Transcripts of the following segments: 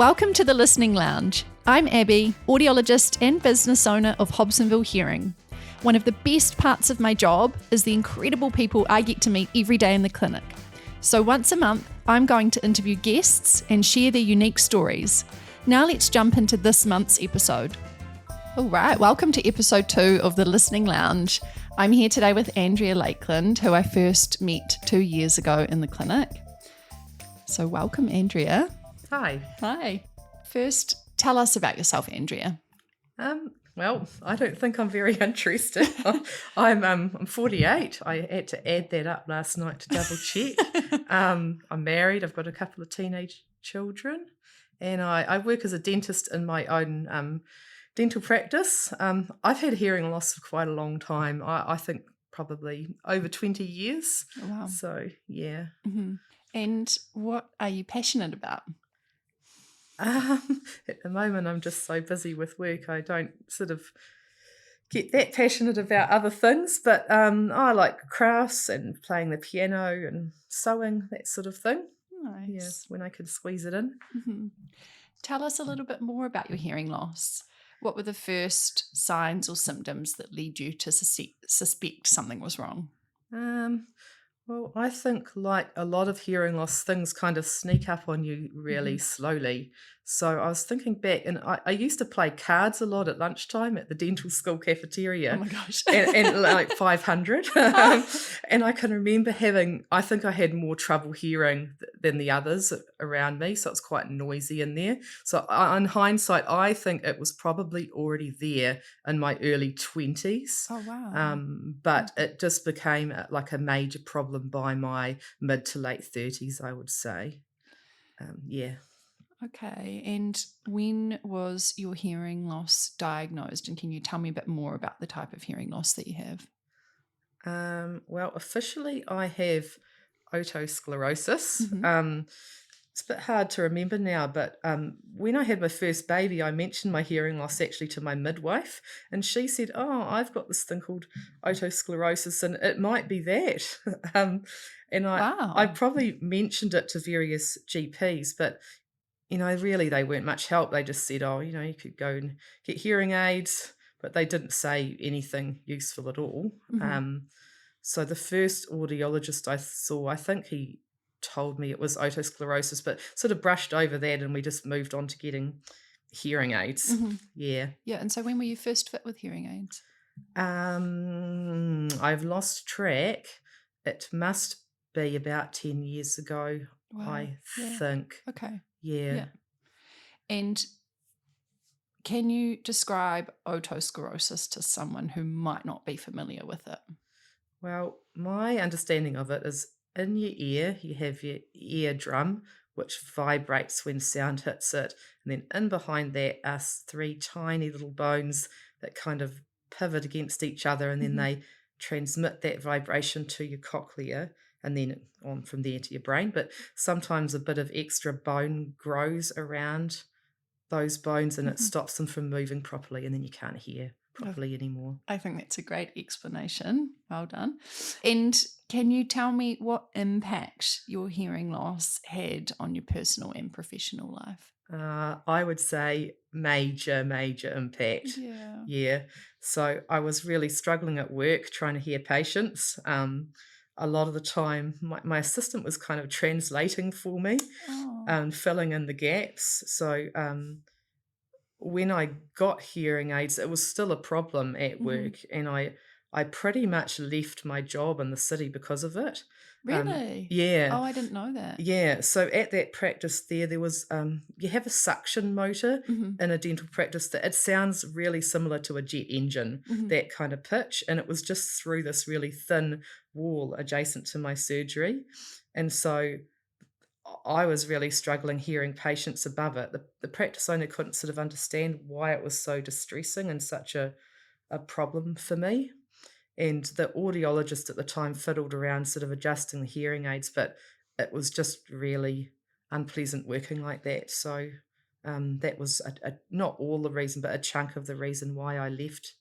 Welcome to the Listening Lounge. I'm Abby, audiologist and business owner of Hobsonville Hearing. One of the best parts of my job is the incredible people I get to meet every day in the clinic. So once a month, I'm going to interview guests and share their unique stories. Now let's jump into this month's episode. All right, welcome to episode 2 of the Listening Lounge. I'm here today with Andrea Lakeland, who I first met 2 years ago in the clinic. So welcome, Andrea. Hi. Hi. First, tell us about yourself, Andrea. Well, I don't think I'm very interested. I'm 48. I had to add that up last night to double check. I'm married. I've got a couple of teenage children, and I work as a dentist in my own dental practice. I've had hearing loss for quite a long time. I think probably over 20 years. Oh, wow. So, yeah. Mm-hmm. And what are you passionate about? At the moment, I'm just so busy with work, I don't sort of get that passionate about other things, but I like crafts and playing the piano and sewing, that sort of thing. Nice. Yeah, when I could squeeze it in. Mm-hmm. Tell us a little bit more about your hearing loss. What were the first signs or symptoms that led you to suspect something was wrong? Well, I think like a lot of hearing loss, things kind of sneak up on you really slowly. So I was thinking back, and I used to play cards a lot at lunchtime at the dental school cafeteria. Oh my gosh. and like 500. And I can remember I think I had more trouble hearing than the others around me. So it's quite noisy in there. So in hindsight, I think it was probably already there in my early 20s. Oh, wow. But it just became like a major problem by my mid to late 30s, I would say. Yeah. Okay. And when was your hearing loss diagnosed? And can you tell me a bit more about the type of hearing loss that you have? Well, officially I have otosclerosis. Mm-hmm. It's a bit hard to remember now, but when I had my first baby, I mentioned my hearing loss actually to my midwife, and she said, "Oh, I've got this thing called otosclerosis, and it might be that." And Wow. I probably mentioned it to various GPs, but really they weren't much help. They just said, "Oh, you could go and get hearing aids," but they didn't say anything useful at all. Mm-hmm. So the first audiologist I saw, I think he told me it was otosclerosis, but sort of brushed over that, and we just moved on to getting hearing aids. Mm-hmm. Yeah. Yeah. And so when were you first fit with hearing aids? I've lost track. It must be about 10 years ago, Wow. I think. Okay. Yeah. And can you describe otosclerosis to someone who might not be familiar with it? Well, my understanding of it is in your ear, you have your eardrum, which vibrates when sound hits it. And then in behind that are 3 tiny little bones that kind of pivot against each other, and then they transmit that vibration to your cochlea and then on from there to your brain. But sometimes a bit of extra bone grows around those bones, and it stops them from moving properly, and then you can't hear properly anymore. I think that's a great explanation. Well done. And can you tell me what impact your hearing loss had on your personal and professional life? I would say major impact. Yeah. So I was really struggling at work trying to hear patients. A lot of the time, my assistant was kind of translating for me and filling in the gaps. So when I got hearing aids, it was still a problem at work, and I pretty much left my job in the city because of it. Really? Yeah. Oh, I didn't know that. Yeah. So at that practice there was you have a suction motor in a dental practice that it sounds really similar to a jet engine, that kind of pitch, and it was just through this really thin wall adjacent to my surgery, and so I was really struggling hearing patients above it. The practice owner couldn't sort of understand why it was so distressing and such a problem for me. And the audiologist at the time fiddled around sort of adjusting the hearing aids, but it was just really unpleasant working like that. So that was not all the reason, but a chunk of the reason why I left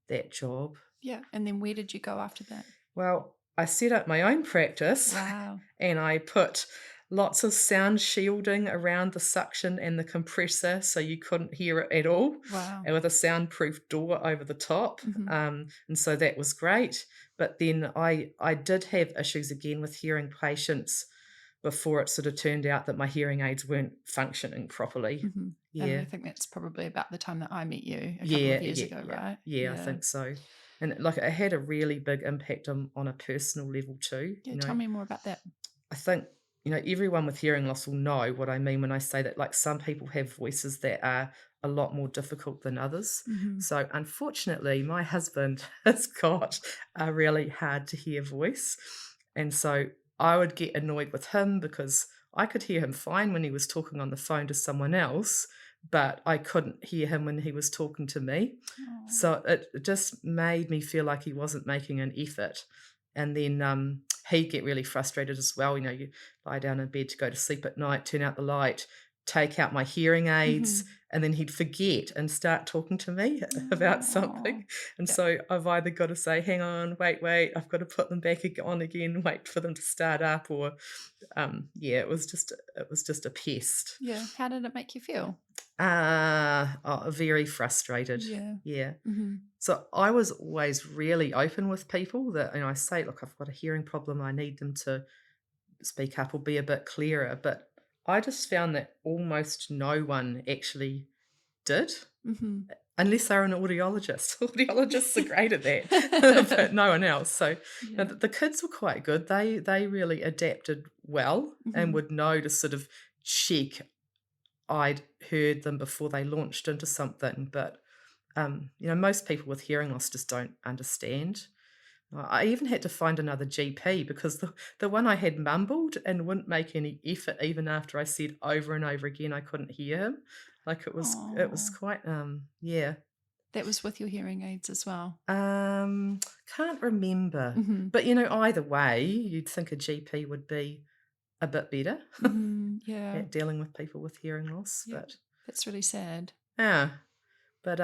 that job. Yeah. And then where did you go after that? Well, I set up my own practice. Wow. And I put lots of sound shielding around the suction and the compressor so you couldn't hear it at all, Wow. and with a soundproof door over the top. And so that was great. But then I did have issues again with hearing patients before it sort of turned out that my hearing aids weren't functioning properly. And Yeah. I think that's probably about the time that I met you a couple Yeah, of years yeah, ago, yeah. right? Yeah, I think so. And like it had a really big impact on a personal level too. Yeah, tell me more about that. I think, everyone with hearing loss will know what I mean when I say that, like, some people have voices that are a lot more difficult than others. So unfortunately, my husband has got a really hard to hear voice. And so I would get annoyed with him because I could hear him fine when he was talking on the phone to someone else, but I couldn't hear him when he was talking to me. Oh. So it just made me feel like he wasn't making an effort. And then he'd get really frustrated as well. You lie down in bed to go to sleep at night, turn out the light, take out my hearing aids, and then he'd forget and start talking to me about something. And so I've either got to say, hang on, wait, I've got to put them back on again, wait for them to start up, or it was just a pest. Yeah. How did it make you feel? Very frustrated. Yeah. So I was always really open with people that, I say, look, I've got a hearing problem. I need them to speak up or be a bit clearer. But I just found that almost no one actually did, unless they're an audiologist. Audiologists are great at that, but no one else. So the kids were quite good. They really adapted well and would know to sort of check I'd heard them before they launched into something. But most people with hearing loss just don't understand. I even had to find another GP because the one I had mumbled and wouldn't make any effort even after I said over and over again I couldn't hear him. Like it was quite That was with your hearing aids as well. Can't remember. But either way, you'd think a GP would be a bit better at dealing with people with hearing loss. But that's really sad. Yeah. But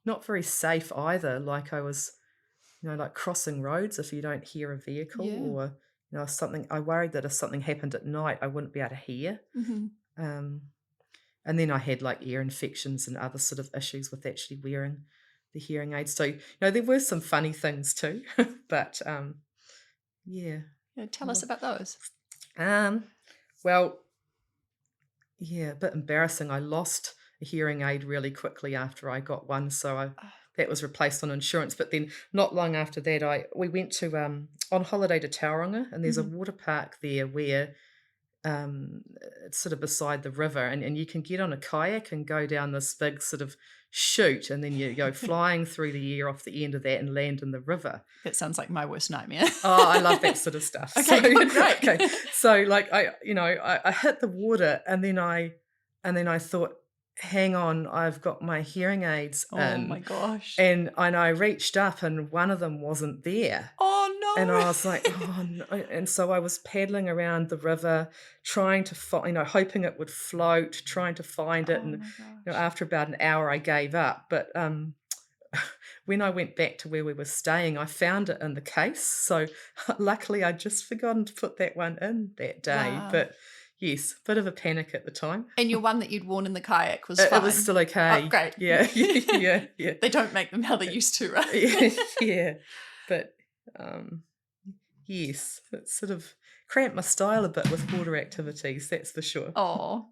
not very safe either. Like I was, like crossing roads if you don't hear a vehicle or, something. I worried that if something happened at night, I wouldn't be able to hear. And then I had like ear infections and other sort of issues with actually wearing the hearing aids. So, there were some funny things too. But Tell us about those. Well, a bit embarrassing. I lost a hearing aid really quickly after I got one, so that was replaced on insurance. But then not long after that, we went to on holiday to Tauranga, and there's a water park there where it's sort of beside the river, and you can get on a kayak and go down this big sort of chute, and then you go flying through the air off the end of that and land in the river. That sounds like my worst nightmare. Oh, I love that sort of stuff. Okay, good, great. Okay, so like I hit the water, and then I thought, hang on, I've got my hearing aids in. Oh my gosh. And I reached up and one of them wasn't there. Oh no. And I was like, oh no. And so I was paddling around the river trying to find, hoping it would float, trying to find it. And after about an hour I gave up. But when I went back to where we were staying, I found it in the case. So luckily I'd just forgotten to put that one in that day. Wow. But yes, bit of a panic at the time. And your one that you'd worn in the kayak was fine? It was still okay. Oh, great. Yeah. They don't make them how they used to, right? Yeah. But yes, it sort of cramped my style a bit with water activities, that's for sure. Oh.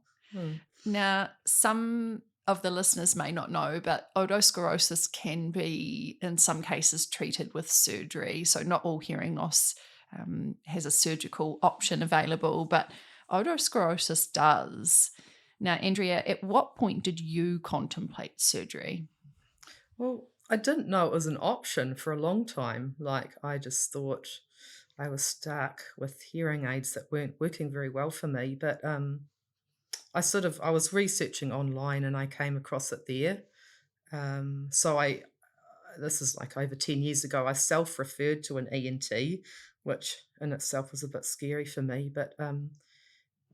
Now, some of the listeners may not know, but otosclerosis can be, in some cases, treated with surgery. So not all hearing loss has a surgical option available, but otosclerosis does. Now, Andrea, at what point did you contemplate surgery? Well, I didn't know it was an option for a long time. Like, I just thought I was stuck with hearing aids that weren't working very well for me. But I was researching online and I came across it there. This is like over 10 years ago, I self-referred to an ENT, which in itself was a bit scary for me. But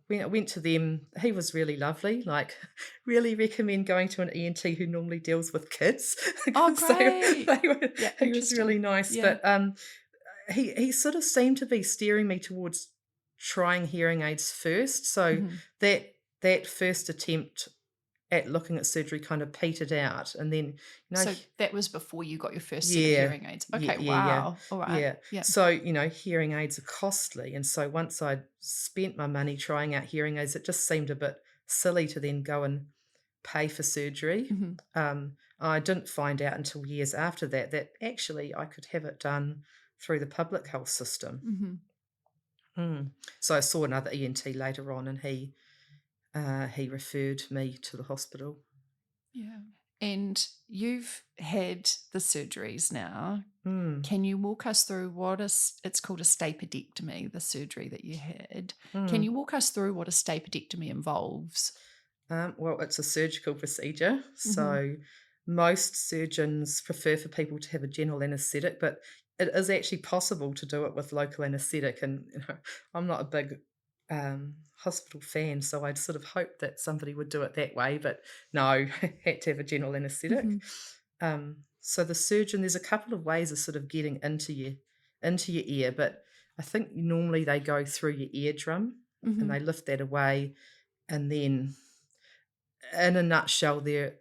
when I went to them, he was really lovely. Like, really recommend going to an ENT who normally deals with kids. Oh, great. He was really nice. Yeah. But he sort of seemed to be steering me towards trying hearing aids first. So that first attempt at looking at surgery kind of petered out, and then So that was before you got your first set of yeah, hearing aids. Okay, wow. All right. yeah. Yeah. So hearing aids are costly, and so once I'd spent my money trying out hearing aids, it just seemed a bit silly to then go and pay for surgery. I didn't find out until years after that actually I could have it done through the public health system. So I saw another ENT later on, and he referred me to the hospital. Yeah. And you've had the surgeries now. Can you walk us through it's called a stapedectomy, the surgery that you had. Can you walk us through what a stapedectomy involves? Well, it's a surgical procedure. So most surgeons prefer for people to have a general anaesthetic, but it is actually possible to do it with local anaesthetic. And I'm not a big hospital fan, so I'd sort of hoped that somebody would do it that way, but no, had to have a general anaesthetic. So the surgeon, there's a couple of ways of sort of getting into your ear, but I think normally they go through your eardrum and they lift that away, and then in a nutshell there's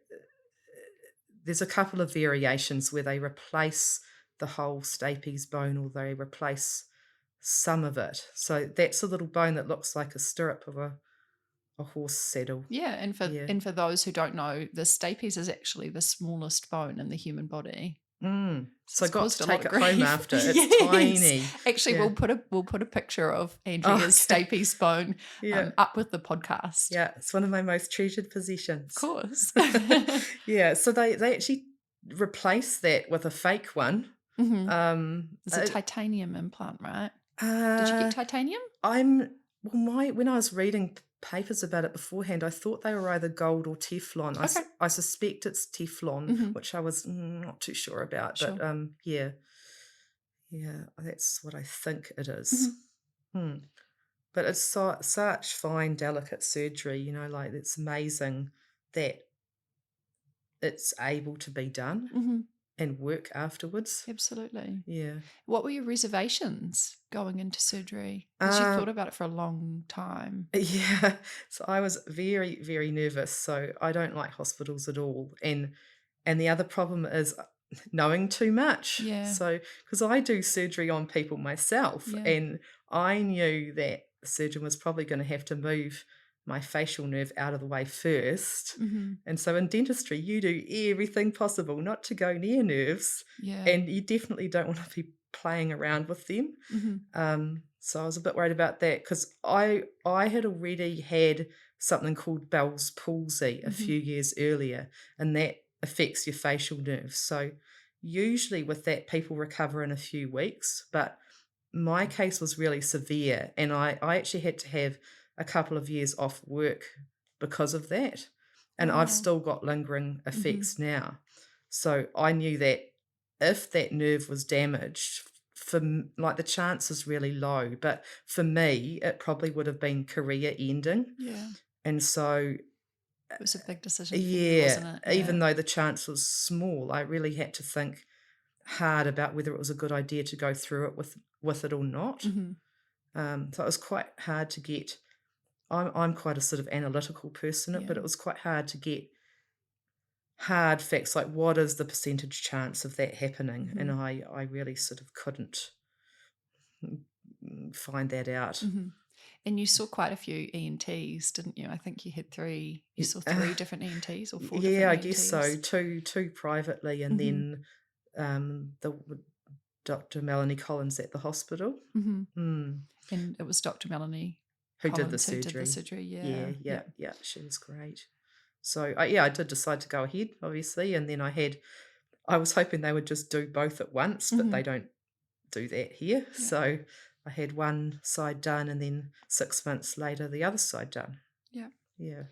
a couple of variations where they replace the whole stapes bone, or they replace some of it. So that's a little bone that looks like a stirrup of a horse saddle. Yeah, and for those who don't know, the stapes is actually the smallest bone in the human body. So I got to take it grief. home after. It's tiny. Actually, we'll put a picture of Andrea's stapes bone up with the podcast. Yeah, it's one of my most treasured possessions. Of course. Yeah, so they actually replace that with a fake one. It's a titanium implant, right? Did you get titanium? When I was reading papers about it beforehand, I thought they were either gold or Teflon. Okay. I suspect it's Teflon, which I was not too sure about. Sure. But yeah, that's what I think it is. But it's such fine, delicate surgery. Like it's amazing that it's able to be done and work afterwards. Absolutely. Yeah. What were your reservations going into surgery? Because you thought about it for a long time. Yeah. So I was very, very nervous. So I don't like hospitals at all. And the other problem is knowing too much. Yeah. So because I do surgery on people myself, and I knew that the surgeon was probably going to have to move my facial nerve out of the way first. And so in dentistry, you do everything possible not to go near nerves, and you definitely don't want to be playing around with them. So I was a bit worried about that, because I had already had something called Bell's palsy a few years earlier, and that affects your facial nerves. So usually with that, people recover in a few weeks, but my case was really severe, and I actually had to have a couple of years off work because of that. And I've still got lingering effects now. So I knew that if that nerve was damaged, the chance is really low, but for me, it probably would have been career ending. Yeah. And so it was a big decision for you, wasn't it? Yeah. Even though the chance was small, I really had to think hard about whether it was a good idea to go through it with it or not. So it was quite hard to get. I'm quite a sort of analytical person, but it was quite hard to get hard facts like what is the percentage chance of that happening, and I really sort of couldn't find that out. And you saw quite a few ENTs, didn't you? I think you had three. You saw three different ENTs or four different ENTs? Yeah, I guess so. Two privately, and then the Dr. Melanie Collins at the hospital. And it was Dr. Melanie who Collins did the surgery. Yeah. She was great. So I did decide to go ahead, obviously, and then I was hoping they would just do both at once, but they don't do that here. Yeah. So I had one side done, and then 6 months later, the other side done. Yeah.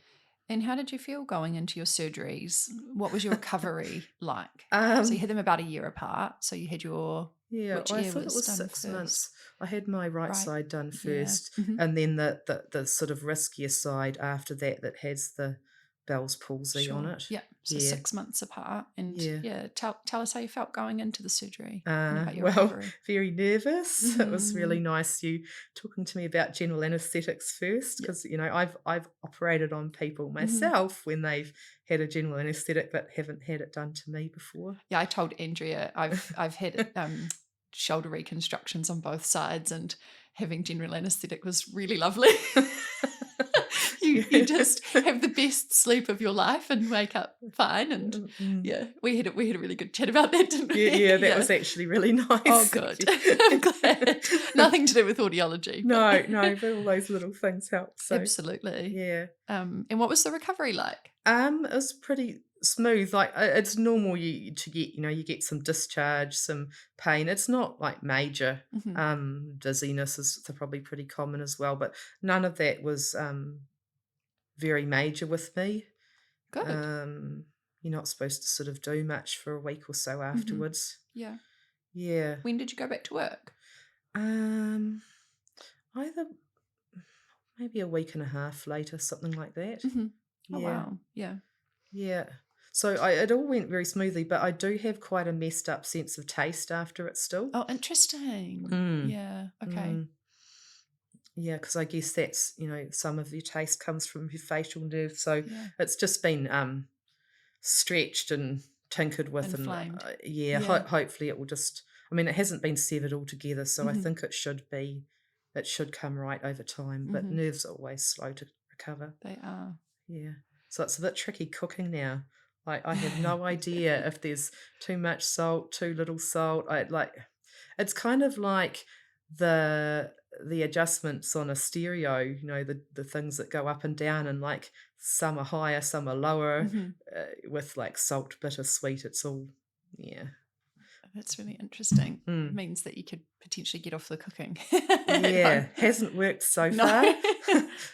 And how did you feel going into your surgeries? What was your recovery like? So you had them about a year apart. So you had your... Yeah, I thought it was 6 months. I had my right side done first, and then the sort of riskier side after that has the Bell's palsy on it. Yeah. So Yeah. 6 months apart. And Yeah. tell us how you felt going into the surgery and about your Well, recovery. very nervous. It was really Mhm. nice you talking to me about general anaesthetics first, Yeah. because I've operated on people Mhm. myself when they've had a general anaesthetic but haven't had it done to me before. Yeah, I told Andrea I've had shoulder reconstructions on both sides, and having general anaesthetic was really lovely. You just have the best sleep of your life and wake up fine. And we had a really good chat about that, didn't we? Yeah, that was actually really nice. Oh, good. I'm glad. Nothing to do with audiology. No, but all those little things help. So Absolutely. yeah. And what was the recovery like? It was pretty smooth. Like it's normal to get, you get some discharge, some pain. It's not like major. Dizziness is probably pretty common as well, but none of that was very major with me. Good. You're not supposed to sort of do much for a week or so afterwards. Yeah. Yeah. When did you go back to work? Either maybe a week and a half later, something like that. Oh, Yeah. wow. Yeah. Yeah. So it all went very smoothly, but I do have quite a messed up sense of taste after it still. Oh, interesting. Yeah. Okay. Yeah, because I guess that's, some of your taste comes from your facial nerve. So Yeah. it's just been stretched and tinkered with. Inflamed. And hopefully it will just, it hasn't been severed altogether. So I think it should come right over time. But nerves are always slow to recover. They are. Yeah. So it's a bit tricky cooking now. Like I have no idea if there's too much salt, too little salt. It's kind of like the adjustments on a stereo, the things that go up and down, and like some are higher, some are lower, with like salt, bitter, sweet. It's all, yeah. That's really interesting. It means that you could potentially get off the cooking. Yeah, hasn't worked so far.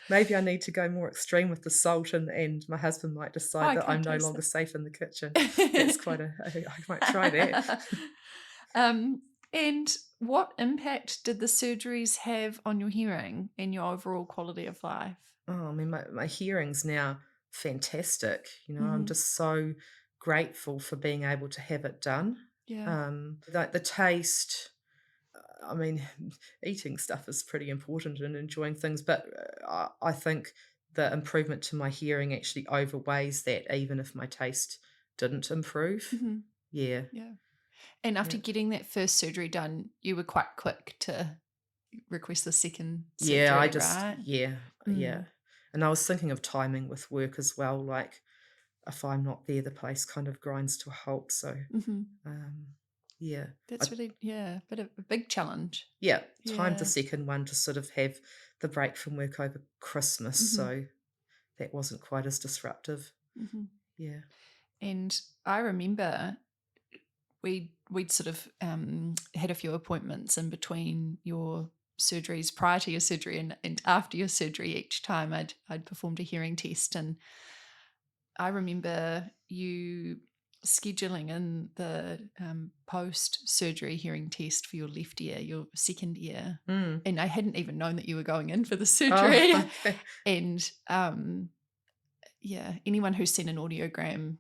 Maybe I need to go more extreme with the salt, and my husband might decide that I'm no longer safe in the kitchen. That's I might try that. And what impact did the surgeries have on your hearing and your overall quality of life? Oh, my hearing's now fantastic. I'm just so grateful for being able to have it done. Yeah. Like the taste, eating stuff is pretty important and enjoying things, but I think the improvement to my hearing actually overweighs that, even if my taste didn't improve. Yeah. Yeah. And after getting that first surgery done, you were quite quick to request the second surgery, right? Yeah. And I was thinking of timing with work as well. Like if I'm not there, the place kind of grinds to a halt. So, yeah. That's really, but a big challenge. Yeah. Timed the second one to sort of have the break from work over Christmas. So that wasn't quite as disruptive. Yeah. And I remember we'd sort of had a few appointments in between your surgeries, prior to your surgery and after your surgery. Each time I'd performed a hearing test, and I remember you scheduling in the post-surgery hearing test for your left ear, your second ear, and I hadn't even known that you were going in for the surgery. Oh, okay. And anyone who's seen an audiogram,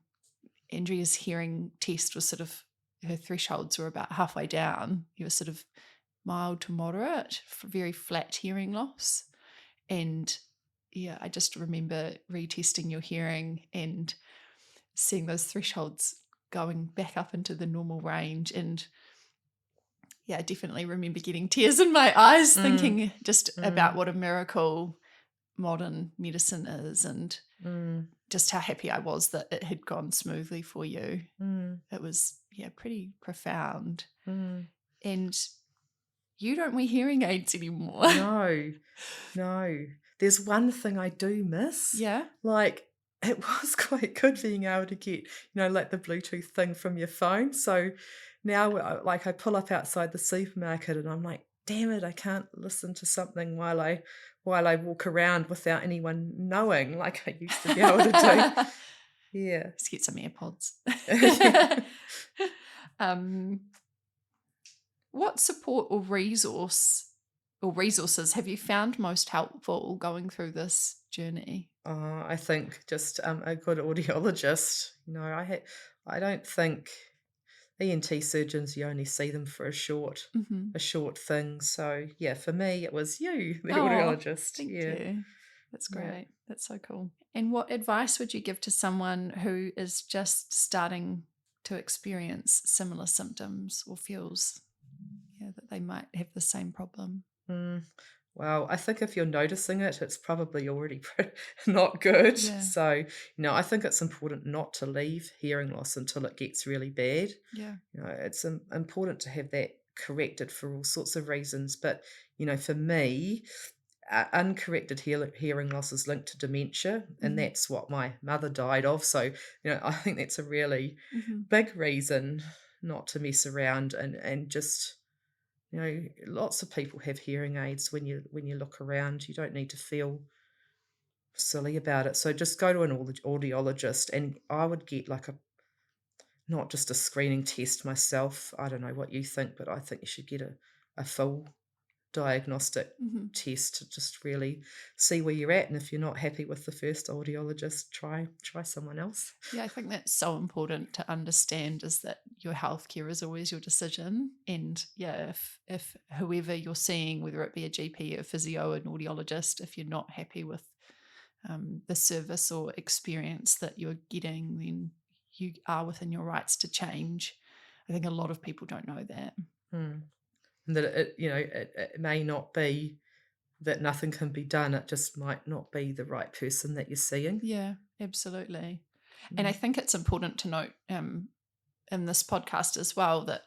Andrea's hearing test was sort of, her thresholds were about halfway down. You were sort of mild to moderate, very flat hearing loss. And I just remember retesting your hearing and seeing those thresholds going back up into the normal range. And I definitely remember getting tears in my eyes, thinking just about what a miracle modern medicine is, and just how happy I was that it had gone smoothly for you. It was pretty profound. And you don't wear hearing aids anymore. No. There's one thing I do miss. Yeah. Like it was quite good being able to get, like the Bluetooth thing from your phone. So now like I pull up outside the supermarket and I'm like, damn it, I can't listen to something while I walk around without anyone knowing, like I used to be able to do. Yeah. Let's get some AirPods. What support or resource or resources have you found most helpful going through this journey? I think just a good audiologist. I don't think ENT surgeons, you only see them for a short thing. So yeah, for me it was you, the audiologist. Thank Yeah. you. That's great. Yeah. That's so cool. And what advice would you give to someone who is just starting to experience similar symptoms or feels that they might have the same problem? Well, I think if you're noticing it, it's probably already not good. Yeah. So, I think it's important not to leave hearing loss until it gets really bad. Yeah. It's important to have that corrected for all sorts of reasons. But, for me, uncorrected hearing loss is linked to dementia, and that's what my mother died of. So, I think that's a really big reason not to mess around and just lots of people have hearing aids. When you look around, you don't need to feel silly about it. So just go to an audiologist, and I would get like not just a screening test myself. I don't know what you think, but I think you should get a full diagnostic test to just really see where you're at. And if you're not happy with the first audiologist, try someone else. Yeah, I think that's so important to understand, is that your healthcare is always your decision. And yeah, if whoever you're seeing, whether it be a GP, a physio, an audiologist, if you're not happy with the service or experience that you're getting, then you are within your rights to change. I think a lot of people don't know that. And that it may not be that nothing can be done. It just might not be the right person that you're seeing. Yeah, absolutely. And I think it's important to note in this podcast as well that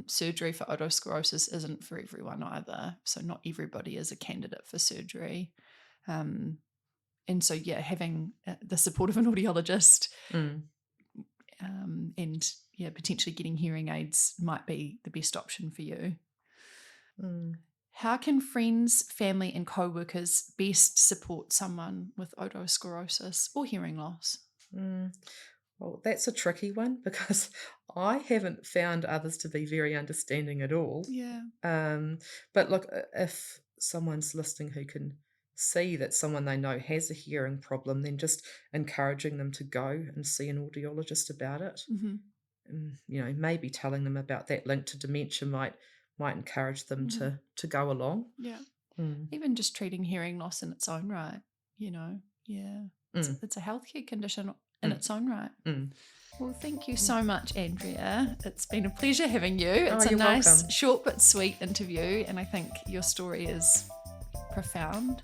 surgery for otosclerosis isn't for everyone either. So not everybody is a candidate for surgery. And so, yeah, having the support of an audiologist and potentially getting hearing aids might be the best option for you. How can friends, family and co-workers best support someone with otosclerosis or hearing loss? Well, that's a tricky one, because I haven't found others to be very understanding at all. Yeah. But look, if someone's listening who can see that someone they know has a hearing problem, then just encouraging them to go and see an audiologist about it. And, maybe telling them about that link to dementia might encourage them to go along. Yeah. Even just treating hearing loss in its own right, It's a healthcare condition in its own right. Well, thank you so much, Andrea. It's been a pleasure having you. It's a nice, welcome. Short but sweet interview, and I think your story is profound,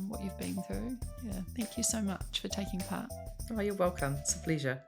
what you've been through. Yeah, thank you so much for taking part. Oh, you're welcome. It's a pleasure.